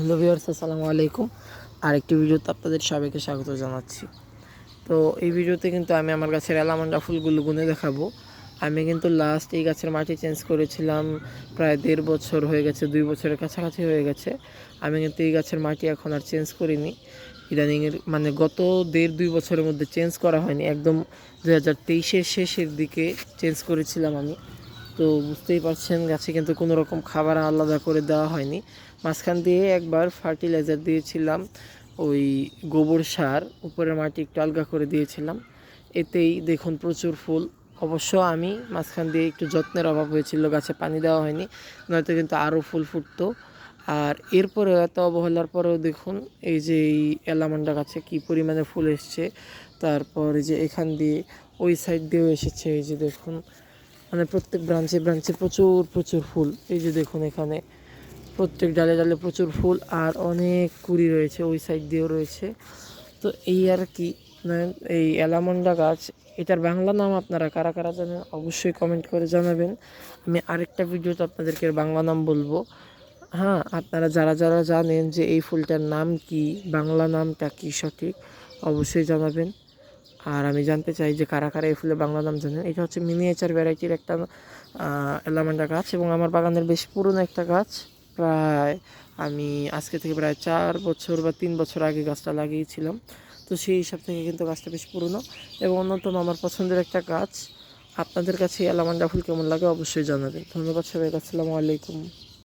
Hello viewers, আসসালামু আলাইকুম। আরেকটি ভিডিওতে আপনাদের সবাইকে স্বাগত জানাচ্ছি। তো এই ভিডিওতে কিন্তু আমি আমার গাছের অ্যালামান্ডা ফুলগুলো গুনে দেখাবো। আমি কিন্তু লাস্ট এই গাছের মাটি চেঞ্জ করেছিলাম প্রায় ১.৫ বছর হয়ে গেছে, ২ বছরের কাছাকাছি হয়ে গেছে। আমি কিন্তু এই গাছের মাটি এখন আর চেঞ্জ করিনি। ইদানিংয়ের মানে গত ১.৫-২ বছরের মধ্যে চেঞ্জ করা হয়নি, একদম ২০২৩-এর শেষের দিকে চেঞ্জ করেছিলাম আমি। তো বুঝতেই পারছেন গাছে কিন্তু কোনো রকম খাবার আলাদা করে দেওয়া হয়নি। মাঝখান দিয়ে একবার ফার্টিলাইজার দিয়েছিলাম, ওই গোবর সার উপরের মাটি একটু আলগা করে দিয়েছিলাম। এতেই দেখুন প্রচুর ফুল। অবশ্য আমি মাঝখান দিয়ে একটু যত্নের অভাব হয়েছিল, গাছে পানি দেওয়া হয়নি, নয়তো কিন্তু আরও ফুল ফুটতো। আর এরপরেও এত অবহেলার পরেও দেখুন এই যে এই অ্যালামান্ডা গাছে কী পরিমাণে ফুল এসছে। তারপর এই যে এখান দিয়ে ওই সাইড দিয়েও এসেছে, এই যে দেখুন মানে প্রত্যেক ব্রাঞ্চে ব্রাঞ্চে প্রচুর প্রচুর ফুল। এই যে দেখুন এখানে প্রত্যেক ডালে ডালে প্রচুর ফুল আর অনেক কুড়ি রয়েছে, ওই সাইড দিয়েও রয়েছে। তো এই আর কি, এই অ্যালামন্ডা গাছ, এটার বাংলা নাম আপনারা কারা কারা জানেন অবশ্যই কমেন্ট করে জানাবেন। আমি আরেকটা ভিডিওতে আপনাদেরকে বাংলা নাম বলবো। হ্যাঁ, আপনারা যারা যারা জানেন যে এই ফুলটার নাম কি, বাংলা নামটা কি সঠিক, অবশ্যই জানাবেন। আর আমি জানতে চাই যে কারা কারা এই ফুলের বাংলা নাম জানেন। এটা হচ্ছে মিনিয়েচার ভ্যারাইটির একটা অ্যালামান্ডা গাছ এবং আমার বাগানের বেশ পুরনো একটা গাছ। প্রায় আমি আজকে থেকে প্রায় ৪ বছর বা ৩ বছর আগে গাছটা লাগিয়েছিলাম। তো সেই হিসাব থেকে কিন্তু গাছটা বেশ পুরনো এবং অন্যতম আমার পছন্দের একটা গাছ। আপনাদের কাছে এই অ্যালামান্ডা ফুল কেমন লাগে অবশ্যই জানাবেন। ধন্যবাদ সবাইকে, আসসালামু আলাইকুম।